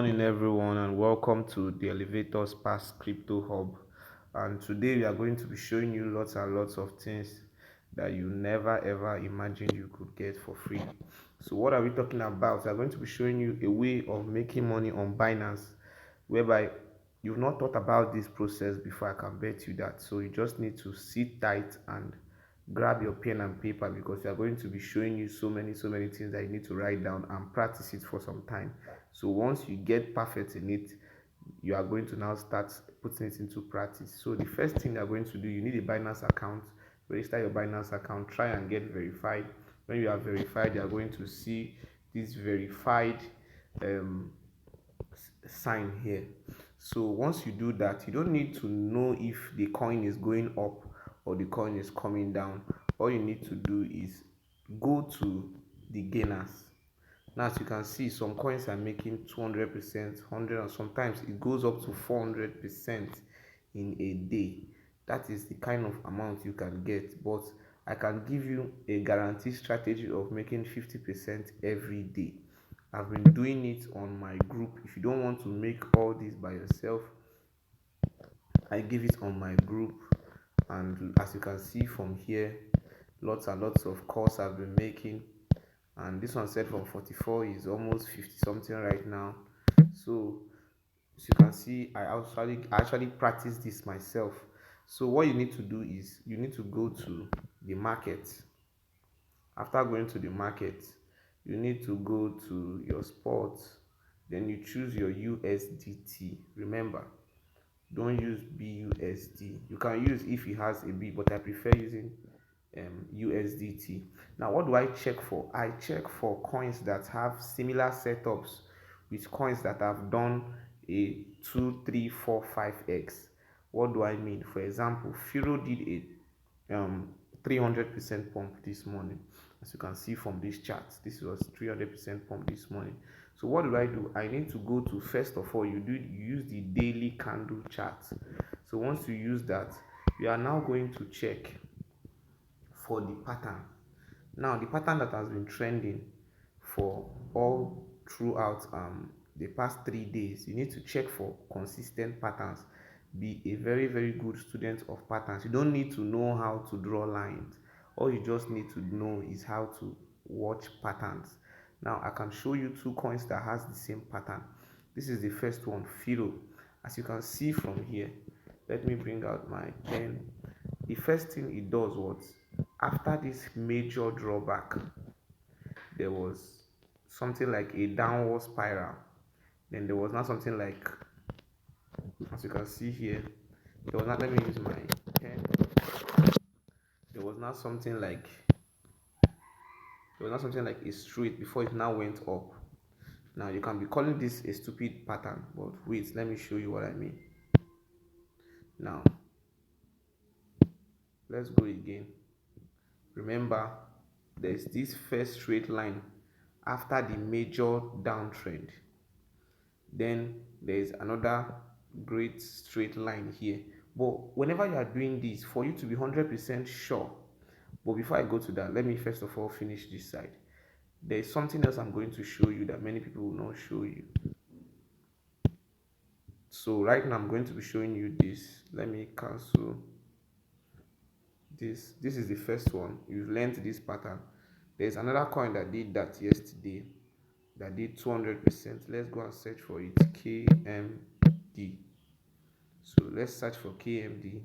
morning, everyone, and welcome to the Elevators Past Crypto Hub. And today we are going to be showing you lots and lots of things that you never ever imagined you could get for free. So, what are we talking about? We are going to be showing you a way of making money on Binance, whereby you've not thought about this process before. I can bet you that. So, you just need to sit tight and grab your pen and paper because we are going to be showing you so many things that you need to write down and practice it for some time. So once you get perfect in it, you are going to now start putting it into practice. So the first thing you're going to do, you need a Binance account. Register your Binance account, try and get verified. When you are verified, you are going to see this verified um, sign here. So once you do that, you don't need to know if the coin is going up or the coin is coming down. All you need to do is go to the gainers. Now, as you can see, some coins are making 200%, 100, and sometimes it goes up to 400% in a day. That is the kind of amount you can get. But I can give you a guaranteed strategy of making 50% every day. I've been doing it on my group. If you don't want to make all this by yourself, I give it on my group. And as you can see from here, lots and lots of calls I've been making, and this one said from 44 is almost 50 something right now. So as you can see, I actually practice this myself. So what you need to do is you need to go to the market. After going to the market, you need to go to your sports, then you choose your USDT. Remember, don't use BUSD. You can use if it has a B, but I prefer using USDT. Now, what do I check for? I check for coins that have similar setups with coins that have done a 2, 3, 4, 5x. What do I mean? For example, Firo did a 300% pump this morning. As you can see from this chart, this was 300% pump this morning. So what do? I need to go to, first of all, you use the daily candle chart. So once you use that, you are now going to check for the pattern. Now, the pattern that has been trending for all throughout the past 3 days, you need to check for consistent patterns. Be a very good student of patterns. You don't need to know how to draw lines. All you just need to know is how to watch patterns. Now, I can show you two coins that has the same pattern. This is the first one, Firo. As you can see from here, let me bring out my pen. The first thing it does was, after this major drawback, there was something like a downward spiral. Then there was not something like, as you can see here, there was not, let me use my pen. There was not something like, a straight before it now went up. Now you can be calling this a stupid pattern, but wait, let me show you what I mean. Now let's go again. Remember, there's this first straight line after the major downtrend. Then there's another great straight line here. But whenever you are doing this, for you to be 100% sure, but before I go to that, let me first of all finish this side. There's something else I'm going to show you that many people will not show you. So right now I'm going to be showing you this. Let me cancel this. This is the first one. You've learned this pattern. There's another coin that did that yesterday, that did 200%. Let's go and search for it. KMD. So let's search for KMD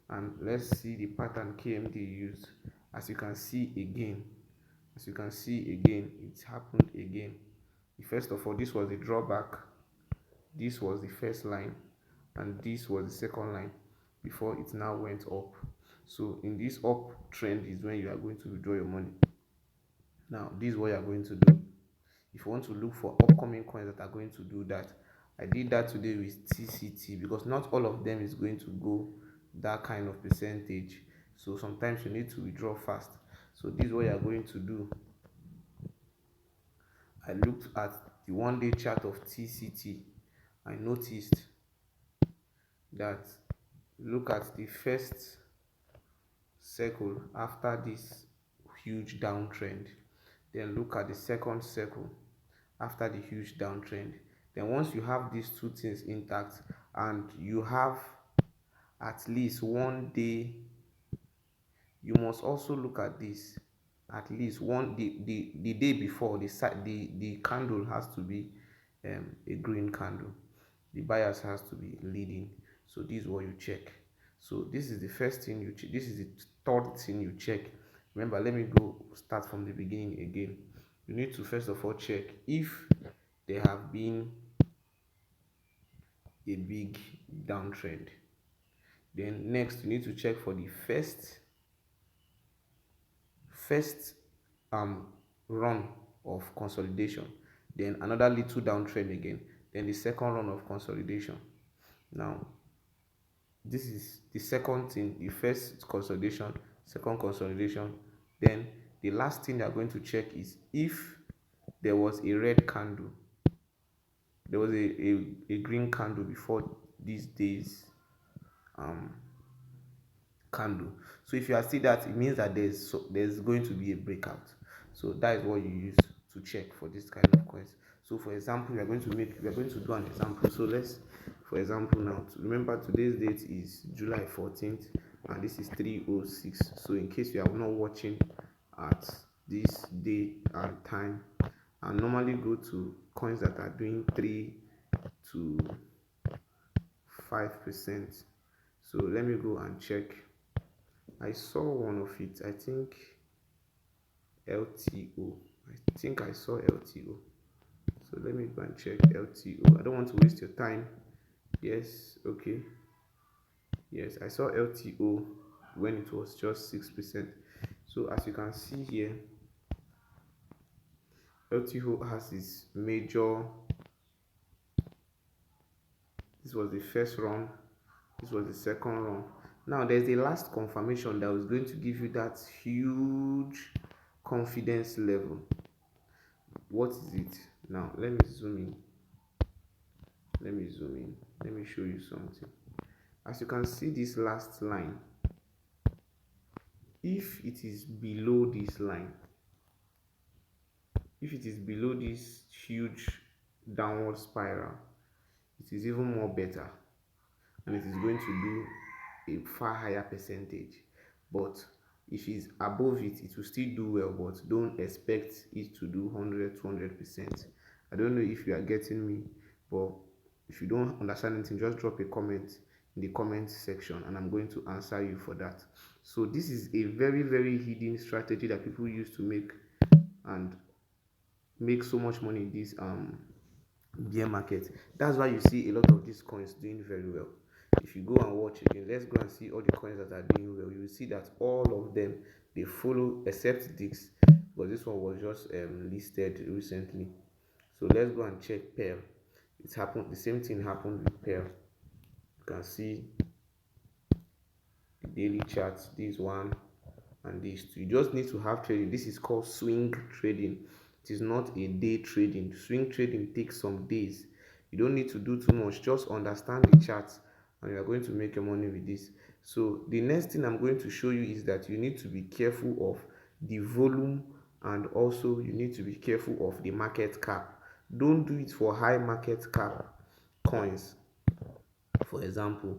and let's see the pattern KMD used. As you can see again, it happened again. First of all, this was the drawback, this was the first line, and this was the second line before it now went up. So in this uptrend is when you are going to withdraw your money. Now this is what you are going to do. If you want to look for upcoming coins that are going to do that, I did that today with TCT, because not all of them is going to go that kind of percentage. So sometimes you need to withdraw fast. So this is what you are going to do. I looked at the 1 day chart of TCT. I noticed that, look at the first circle after this huge downtrend, then look at the second circle after the huge downtrend, Then once you have these two things intact and you have at least one day, you must also look at this. At least one the day before, the candle has to be a green candle. The bias has to be leading. So this is what you check. So this is the first thing you check. This is the third thing you check. Remember, let me go start from the beginning again. You need to first of all check if there have been a big downtrend. Then next you need to check for the first um run of consolidation, then another little downtrend again, then the second run of consolidation. Now this is the second thing, the first consolidation, second consolidation. Then the last thing they are going to check is if there was a red candle, there was a green candle before these days um candle. So if you are see that, it means that there's going to be a breakout. So that is what you use to check for this kind of coins. So for example, we are going to do an example. So let's, for example, now remember today's date is July 14th and this is 3:06. So in case you are not watching at this day and time, I normally go to coins that are doing 3 to 5%. So let me go and check. I saw one of it, I think LTO. I think I saw LTO. So let me go and check LTO. I don't want to waste your time. Yes, okay. Yes, I saw LTO when it was just 6%. So as you can see here, LTO has its major. This was the first run, this was the second run. Now there's a last confirmation that was going to give you that huge confidence level. What is it? Now let me zoom in. Let me show you something. As you can see, this last line, if it is below this line, if it is below this huge downward spiral, it is even more better and it is going to do a far higher percentage. But if it's above it, it will still do well, but don't expect it to do 100-200%. I don't know if you are getting me, but if you don't understand anything, just drop a comment in the comment section and I'm going to answer you for that. So this is a very hidden strategy that people use to and make so much money in this bear market. That's why you see a lot of these coins doing very well. If you go and watch again, let's go and see all the coins that are doing well. You will see that all of them, they follow except this, because this one was just listed recently. So let's go and check Pearl. It's happened, the same thing happened with Pearl. You can see the daily charts, this one and these two. You just need to have trading. This is called swing trading. It is not a day trading. Swing trading takes some days. You don't need to do too much. Just understand the charts and you are going to make your money with this. So the next thing I'm going to show you is that you need to be careful of the volume and also you need to be careful of the market cap. Don't do it for high market cap coins. For example,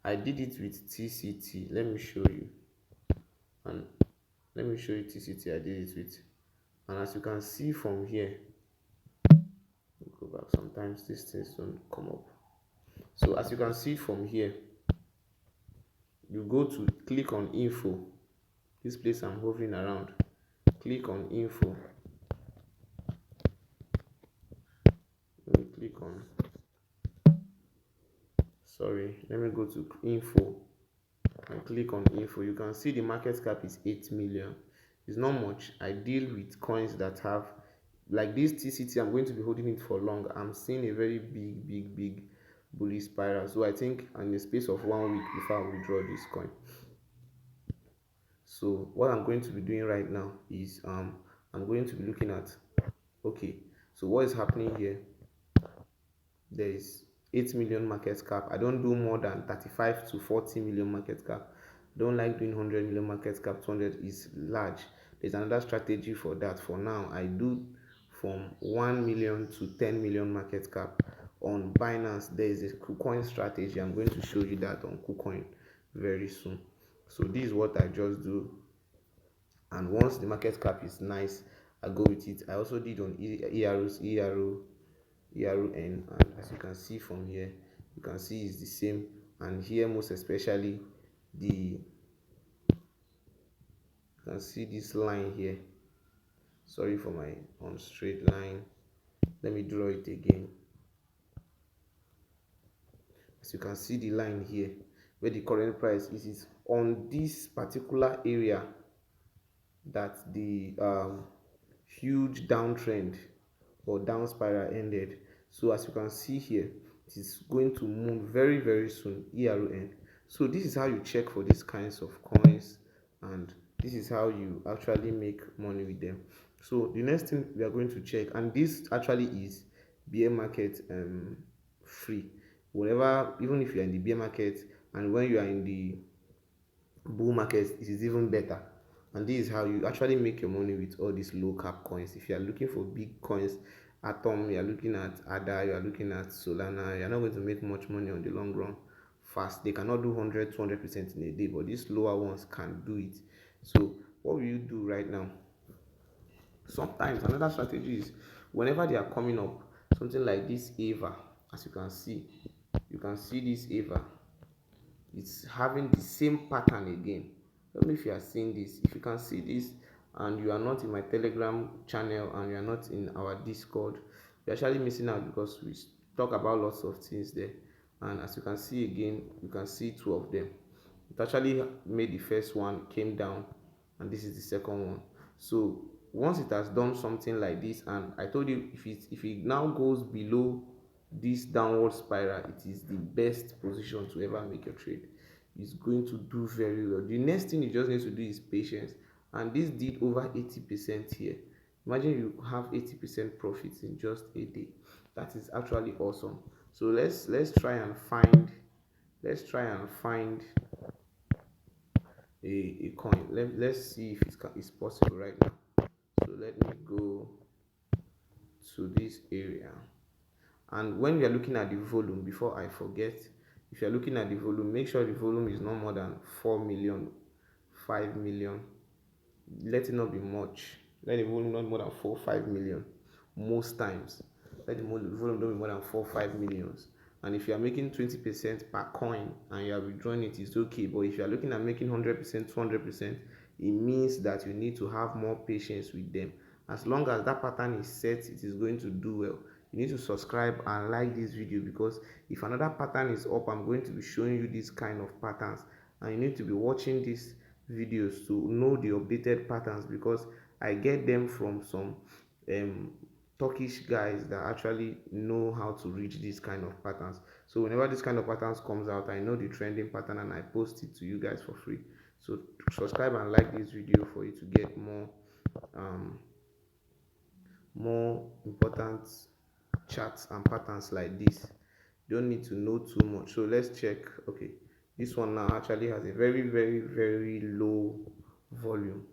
I did it with TCT. Let me show you. And let me show you TCT I did it with. And as you can see from here, go back, sometimes these things don't come up. So as you can see from here, you go to click on info, this place I'm hovering around, click on info. Let me click on, let me go to info and click on info. You can see the market cap is 8 million. It's not much. I deal with coins that have, like this TCT, I'm going to be holding it for long. I'm seeing a very big bullish spiral. So I think in the space of 1 week before I withdraw this coin. So what I'm going to be doing right now is I'm going to be looking at, okay, so what is happening here? There is 8 million market cap. I don't do more than 35 to 40 million market cap. I don't like doing 100 million market cap. 200 is large. There's another strategy for that. For now, I do from 1 million to 10 million market cap. on Binance. There is a kucoin strategy. I'm going to show you that on kucoin very soon. So this is what I just do, and once the market cap is nice, I go with it. I also did on ERON, and as you can see from here, you can see it's the same. And here, most especially, the you can see this line here. Sorry for my on straight line. Let me draw it again. As you can see the line here, where the current price is on this particular area that the huge downtrend or down spiral ended. So as you can see here, it is going to move very soon, ERON. So this is how you check for these kinds of coins, and this is how you actually make money with them. So the next thing we are going to check, and this actually is bear market free. Whenever, even if you're in the bear market, and when you are in the bull market, it is even better. And this is how you actually make your money with all these low cap coins. If you are looking for big coins, Atom, you are looking at Ada, you are looking at Solana, you are not going to make much money on the long run fast. They cannot do 100 200% in a day, but these lower ones can do it. So what will you do right now? Sometimes another strategy is, whenever they are coming up, something like this Ava, as you can see this Ava, it's having the same pattern again. Let me, if you are seeing this, if you can see this and you are not in my Telegram channel and you are not in our Discord, you're actually missing out, because we talk about lots of things there. And as you can see again, you can see two of them. It actually made the first one came down, and this is the second one. So once it has done something like this, and I told you, if it now goes below this downward spiral, it is the best position to ever make your trade. It's going to do very well. The next thing you just need to do is patience, and this did over 80% here. Imagine you have 80% profits in just a day. That is actually awesome. So let's try and find a coin. Let's see if it's possible right now. So let me go to this area. And when you're looking at the volume, before I forget, if you're looking at the volume, make sure the volume is not more than 4 million, 5 million. Let it not be much. Let the volume not more than 4 5 million. Most times, let the volume not be more than 4 5 millions. And if you are making 20% per coin and you are withdrawing it, it's okay. But if you are looking at making 100%, 200%, it means that you need to have more patience with them. As long as that pattern is set, it is going to do well. You need to subscribe and like this video, because if another pattern is up, I'm going to be showing you this kind of patterns, and you need to be watching these videos to know the updated patterns, because I get them from some um Turkish guys that actually know how to reach these kind of patterns. So whenever this kind of patterns comes out, I know the trending pattern and I post it to you guys for free. So subscribe and like this video for you to get um more important charts and patterns like this. You don't need to know too much. So let's check. Okay, this one now actually has a very low volume,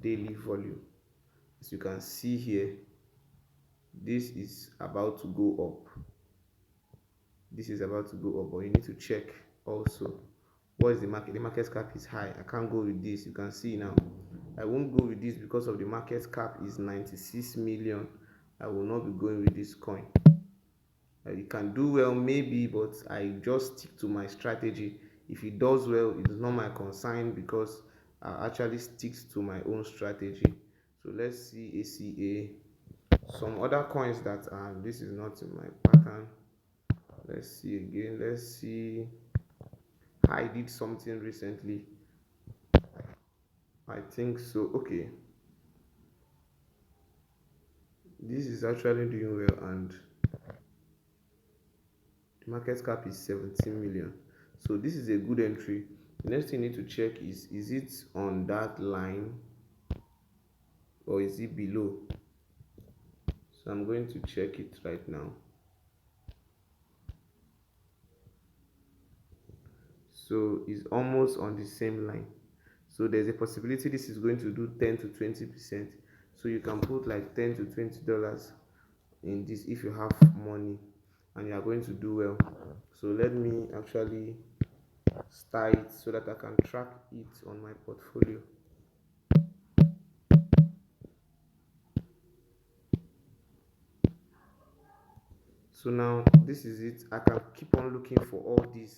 daily volume. As you can see here, this is about to go up. This is about to go up, but you need to check also what is the market. The market cap is high. I can't go with this. You can see now, I won't go with this because of the market cap is 96 million. I will not be going with this coin. It can do well maybe, but I just stick to my strategy. If it does well, it is not my concern, because I actually sticks to my own strategy. So let's see ACA. Some other coins that are, this is not in my pattern. Let's see again. Let's see. I did something recently. I think so. Okay. This is actually doing well, and the market cap is 17 million. So this is a good entry. The next thing you need to check is it on that line or is it below? So I'm going to check it right now. So it's almost on the same line. So there's a possibility this is going to do 10 to 20%. So you can put like 10 to $20 in this if you have money. and you are going to do well. So let me actually start it so that I can track it on my portfolio. So now this is it. I can keep on looking for all these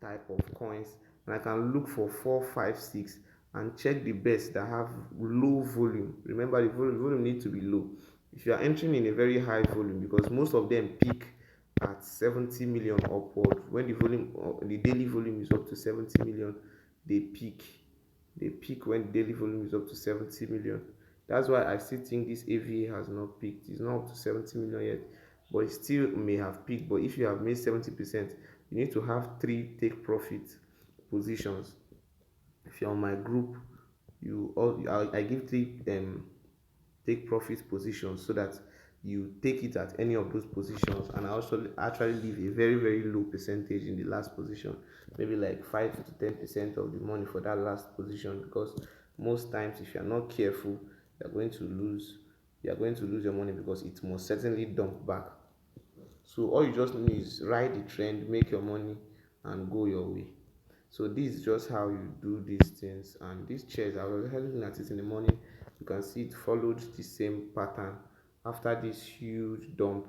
type of coins, and I can look for 4, 5, 6 and check the best that have low volume. Remember, the volume need to be low if you are entering in a very high volume, because most of them peak at 70 million upward. When the volume, the daily volume is up to 70 million, they peak. They peak when the daily volume is up to 70 million. That's why I still think this AVA has not peaked. It's not up to 70 million yet, but it still may have peaked. But if you have made 70%, you need to have three take profit positions. If you're on my group, you all I give three take profit positions so that you take it at any of those positions, and I also actually leave a very low percentage in the last position, maybe like 5 to 10% of the money for that last position, because most times if you're not careful, you're going to lose you're going to lose your money, because it must certainly dump back. So all you just need is ride the trend, make your money, and go your way. So this is just how you do these things. And these chairs, I was looking at it in the morning. You can see it followed the same pattern. After this huge dump,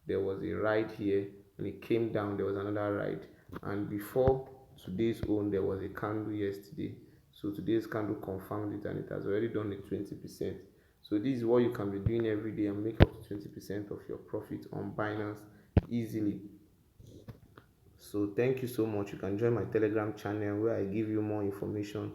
there was a ride here, and it came down. There was another ride, and before today's own, there was a candle yesterday. So today's candle confirmed it, and it has already done the 20%. So this is what you can be doing every day and make up to 20% of your profit on Binance easily. So thank you so much. You can join my Telegram channel where I give you more information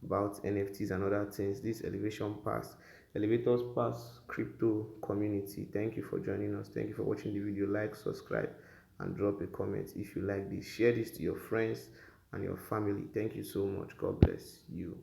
about NFTs and other things. This Elevators Pass crypto community. Thank you for joining us. Thank you for watching the video. Like, subscribe, and drop a comment if you like this. Share this to your friends and your family. Thank you so much. God bless you.